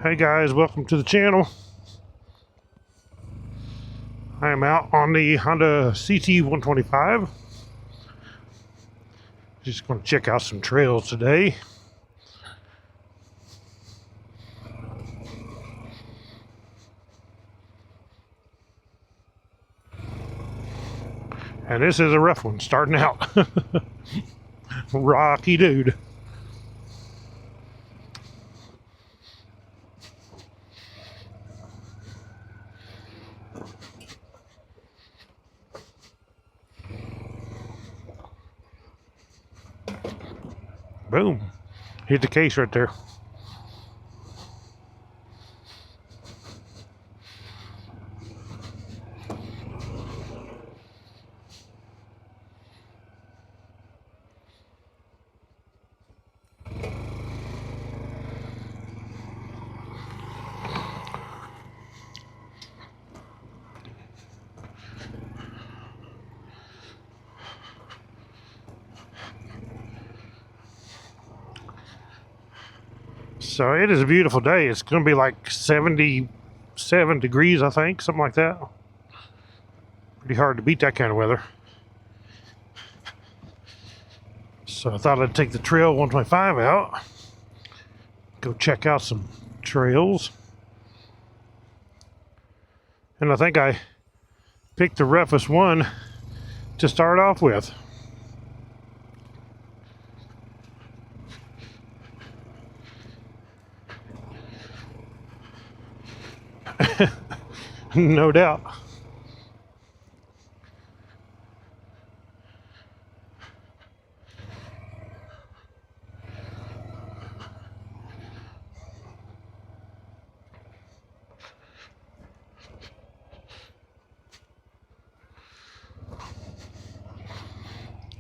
Hey guys, welcome to the channel. I am out on the Honda CT 125. Just going to check out some trails today. And this is a rough one starting out. Rocky dude. Boom. Hit the case right there. So it is a beautiful day. It's going to be like 77 degrees, I think, something like that. Pretty hard to beat that kind of weather. So I thought I'd take the trail 125 out, go check out some trails. And I think I picked the roughest one to start off with. No doubt.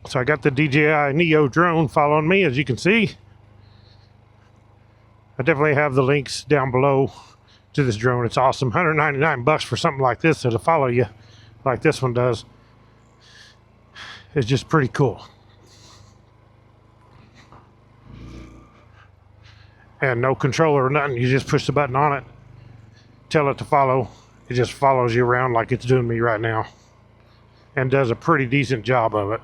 So I got the DJI Neo drone following me, as you can see. I definitely have the links down below to this drone. It's awesome. $199 for something like this that'll follow you like this one does. It's just pretty cool. And no controller or nothing. You just push the button on it, tell it to follow. It just follows you around like it's doing me right now, and does a pretty decent job of it.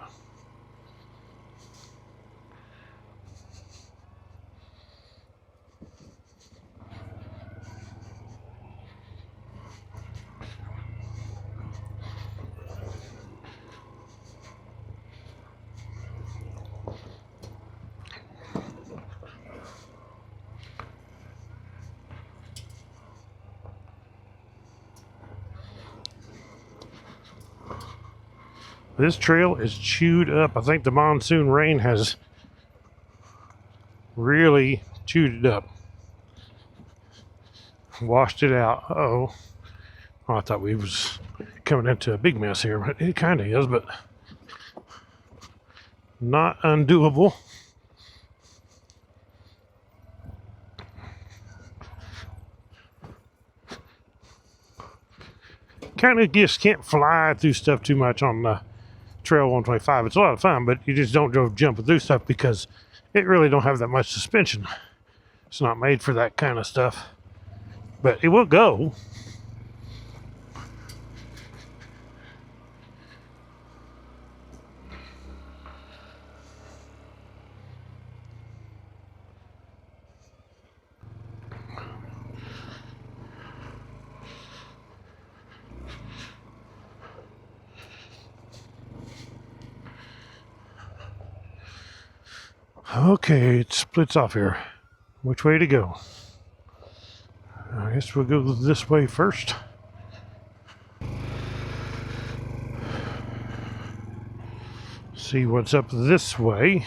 This trail is chewed up. I think the monsoon rain has really chewed it up. Washed it out. Uh-oh. Oh, I thought we was coming into a big mess here, but it kind of is, but not undoable. Kind of just can't fly through stuff too much on the Trail 125. It's a lot of fun, but you just don't go jumping through stuff because it really don't have that much suspension. It's not made for that kind of stuff, but it will go. Okay, it splits off here. Which way to go? I guess we'll go this way first. See what's up this way.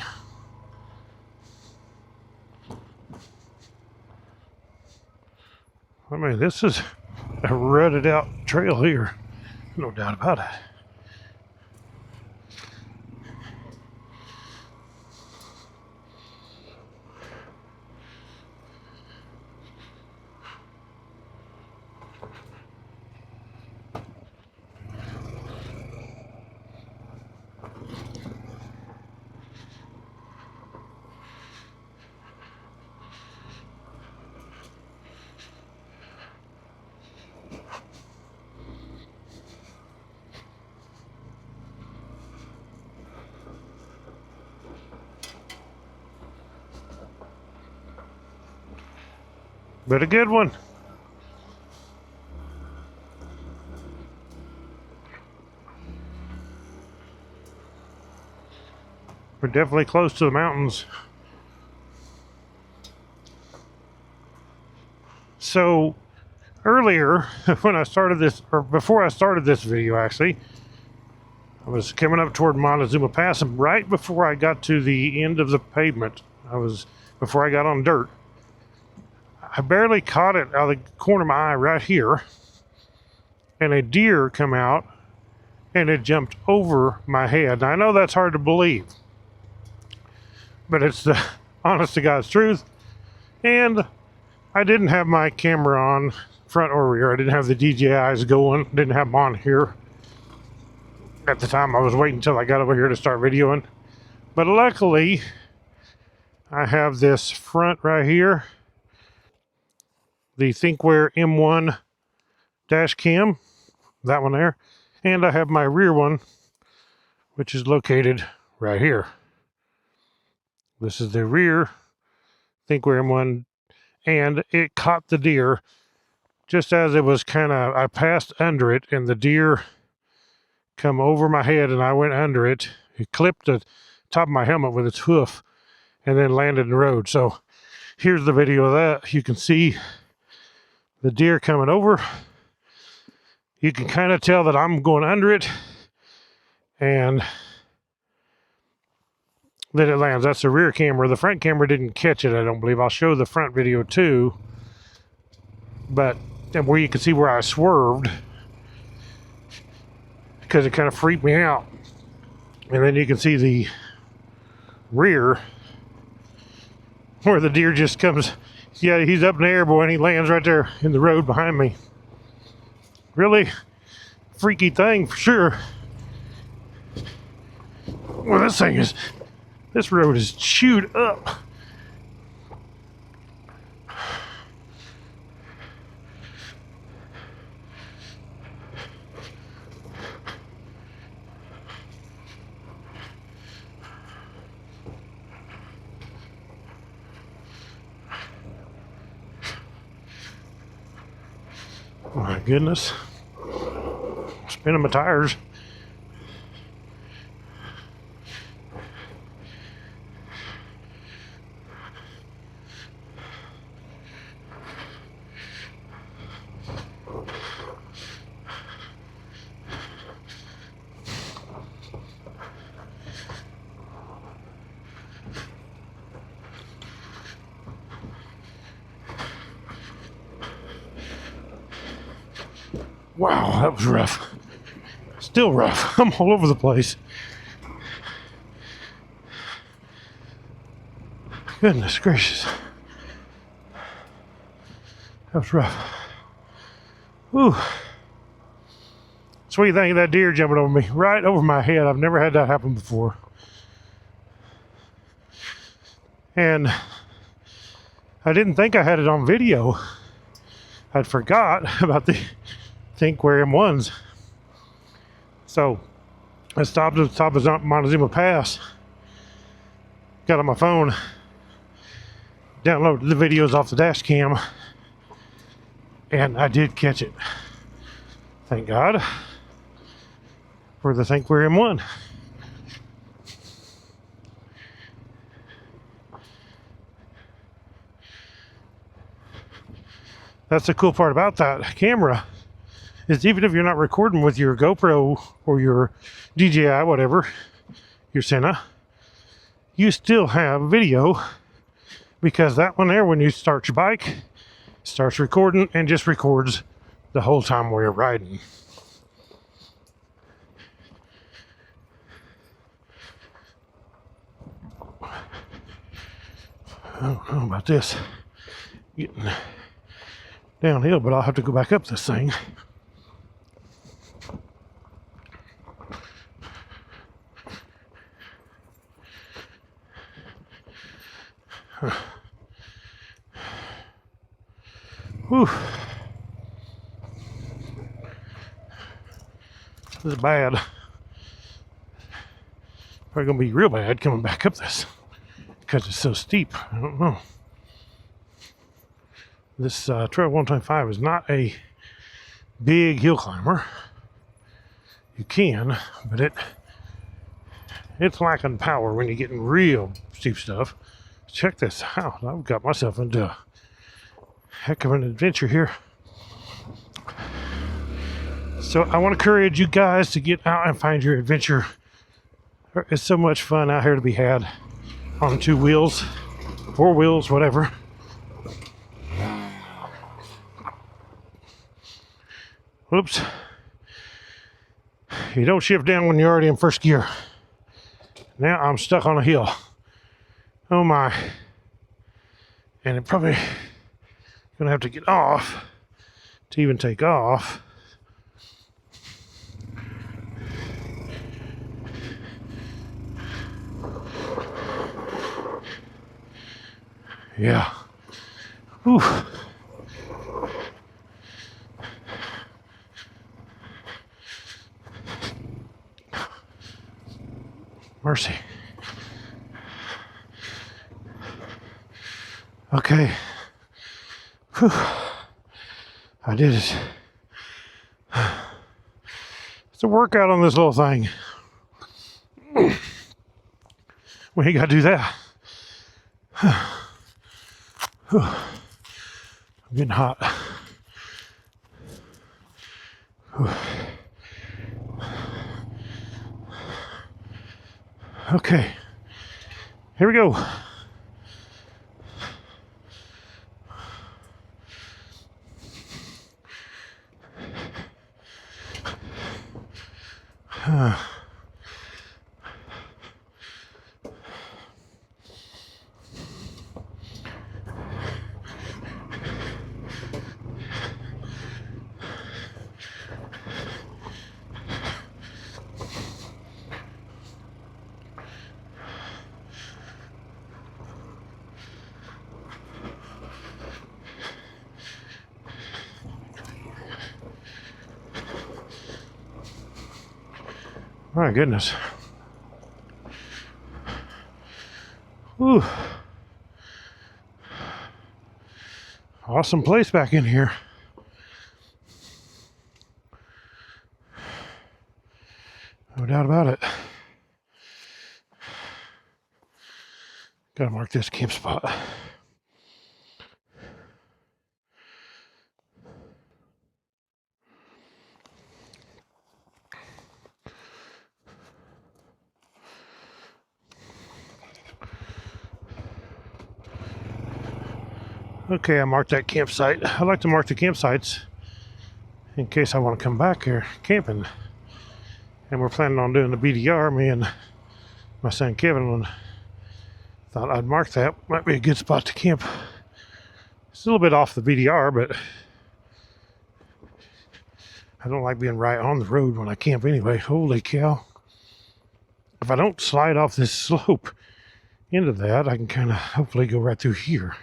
I mean, this is a rutted out trail here. No doubt about it. but a good one. We're definitely close to the mountains. So earlier, when I started this, or before I started this video actually, I was coming up toward Montezuma Pass, and right before I got to the end of the pavement, before I got on dirt, I barely caught it out of the corner of my eye right here, and a deer come out and it jumped over my head. Now, I know that's hard to believe, but it's the honest to God's truth. And I didn't have my camera on front or rear. I didn't have the DJIs going. Didn't have them on here at the time. I was waiting until I got over here to start videoing. But luckily, I have this front right here, the ThinkWare M1 dash cam, that one there. And I have my rear one, which is located right here. This is the rear ThinkWare M1, and it caught the deer just as it was I passed under it, and the deer come over my head, and I went under it. It clipped the top of my helmet with its hoof and then landed in the road. So here's the video of that. You can see the deer coming over. You can kind of tell that I'm going under it, and then it lands. That's the rear camera. The front camera didn't catch it, I don't believe. I'll show the front video too. But where you can see where I swerved, because it kind of freaked me out. And then you can see the rear where the deer just comes. Yeah, he's up in the air, boy, and he lands right there in the road behind me. Really freaky thing for sure. Well, this road is chewed up. Oh my goodness. Spinning my tires. Wow, that was rough. Still rough. I'm all over the place. Goodness gracious. That was rough. Whew. So what do you think of that deer jumping over me? Right over my head. I've never had that happen before. And I didn't think I had it on video. I'd forgot about the ThinkWare M1s. So I stopped at the top of Montezuma Pass, got on my phone, downloaded the videos off the dash cam, and I did catch it. Thank God for the ThinkWare M1. That's the cool part about that camera, is even if you're not recording with your GoPro or your DJI, whatever, your Sena, you still have video, because that one there, when you start your bike, starts recording and just records the whole time while you're riding. I don't know about this getting downhill, but I'll have to go back up this thing. Whew. This is bad. Probably gonna be real bad coming back up this, because it's so steep. I don't know. This Trail 125 is not a big hill climber. You can, but it's lacking power when you're getting real steep stuff. Check this out. I've got myself into a heck of an adventure here. So I want to encourage you guys to get out and find your adventure. There is so much fun out here to be had on 2 wheels, 4 wheels, whatever. Whoops. You don't shift down when you're already in first gear. Now I'm stuck on a hill. Oh my. And I'm probably gonna have to get off to even take off. Yeah. Whew. Mercy. Okay. Whew. I did it. It's a workout on this little thing. We ain't gotta do that. Whew. I'm getting hot. Whew. Okay, here we go. My goodness. Whew. Awesome place back in here. No doubt about it. Gotta mark this camp spot. Okay, I marked that campsite. I like to mark the campsites in case I want to come back here camping. And we're planning on doing the BDR. Me and my son Kevin thought I'd mark that. Might be a good spot to camp. It's a little bit off the BDR, but I don't like being right on the road when I camp anyway. Holy cow. If I don't slide off this slope into that, I can kind of hopefully go right through here.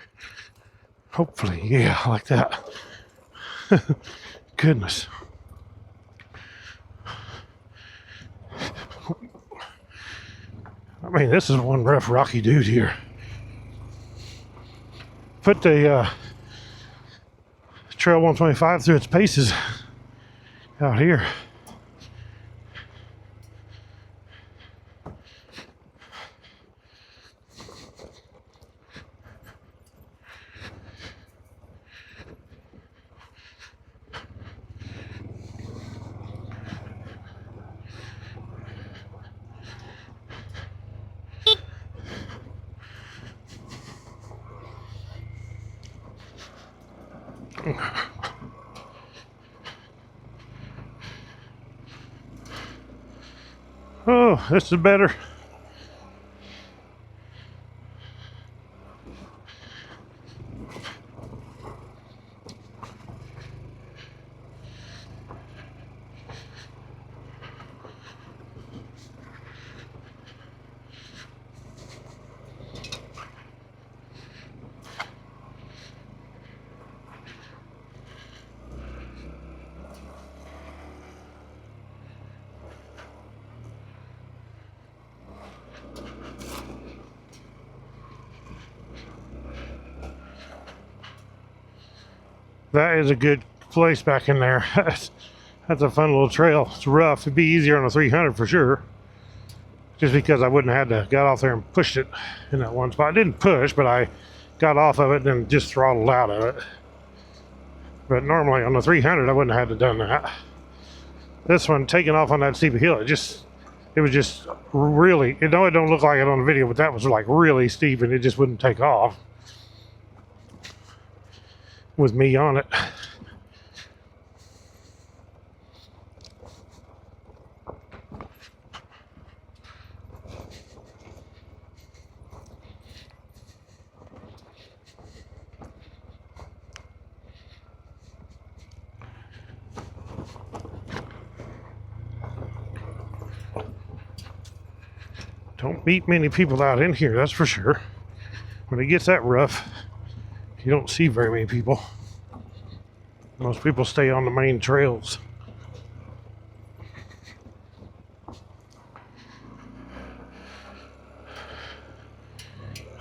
Hopefully, yeah, like that. Goodness. I mean, this is one rough, rocky dude here. Put the Trail 125 through its paces out here. Oh, this is better. That is a good place back in there. That's a fun little trail. It's rough. It'd be easier on a 300 for sure. Just because I wouldn't have had to got off there and pushed it in that one spot. I didn't push, but I got off of it and just throttled out of it. But normally on the 300, I wouldn't have had to done that. This one, taking off on that steep hill, it was just really, it don't look like it on the video, but that was like really steep and it just wouldn't take off with me on it. Don't meet many people out in here, that's for sure. When it gets that rough, you don't see very many people. Most people stay on the main trails.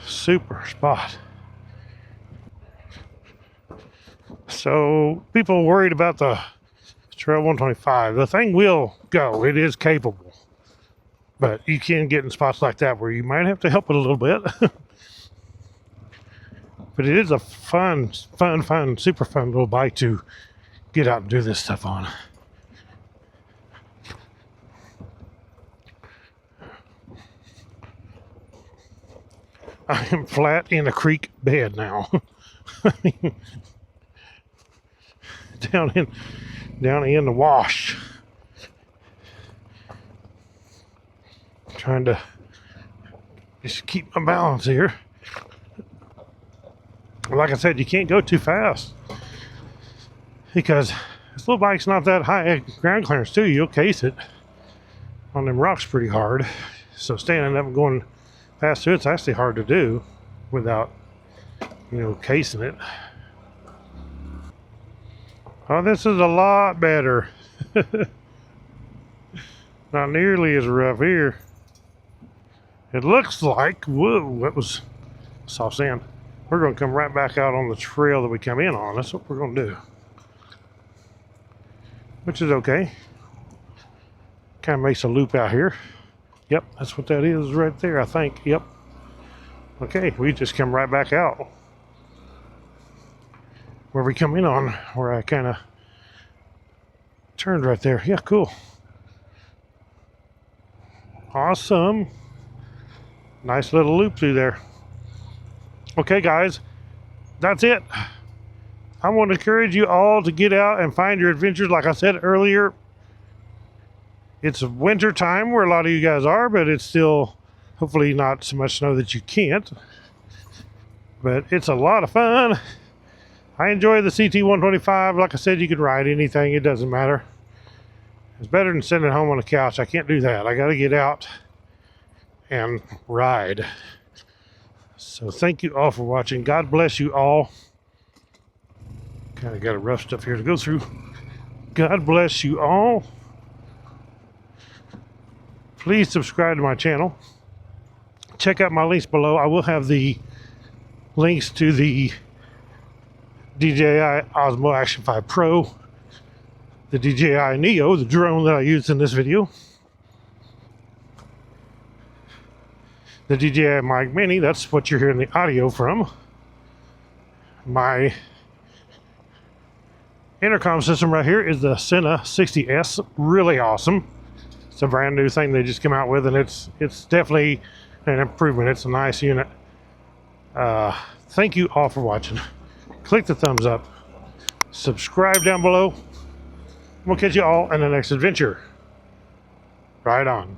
Super spot. So people worried about the Trail 125. The thing will go. It is capable. But you can get in spots like that where you might have to help it a little bit. But it is a fun, super fun little bike to get out and do this stuff on. I am flat in a creek bed now. down in the wash. Trying to just keep my balance here. Like I said, you can't go too fast because this little bike's not that high ground clearance too. You'll case it on them rocks pretty hard. So standing up and going fast through it's actually hard to do without, casing it. Oh, this is a lot better. Not nearly as rough here. It looks like, whoa, that was soft sand. We're going to come right back out on the trail that we come in on. That's what we're going to do. Which is okay. Kind of makes a loop out here. Yep, that's what that is right there, I think. Yep. Okay, we just come right back out. Where we come in on, where I kind of turned right there. Yeah, cool. Awesome. Nice little loop through there. Okay, guys, that's it. I want to encourage you all to get out and find your adventures. Like I said earlier, it's winter time where a lot of you guys are, but it's still hopefully not so much snow that you can't. But it's a lot of fun. I enjoy the CT125. Like I said, you can ride anything. It doesn't matter. It's better than sitting at home on the couch. I can't do that. I got to get out and ride. So thank you all for watching. God bless you all. Kind of got a rough stuff here to go through. God bless you all. Please subscribe to my channel. Check out my links below. I will have the links to the DJI Osmo Action 5 Pro, the DJI Neo, the drone that I used in this video, the DJI Mic Mini, that's what you're hearing the audio from. My intercom system right here is the Sena 60S, really awesome. It's a brand new thing they just came out with, and it's definitely an improvement. It's a nice unit. Thank you all for watching. Click the thumbs up, subscribe down below. We'll catch you all in the next adventure. Right on.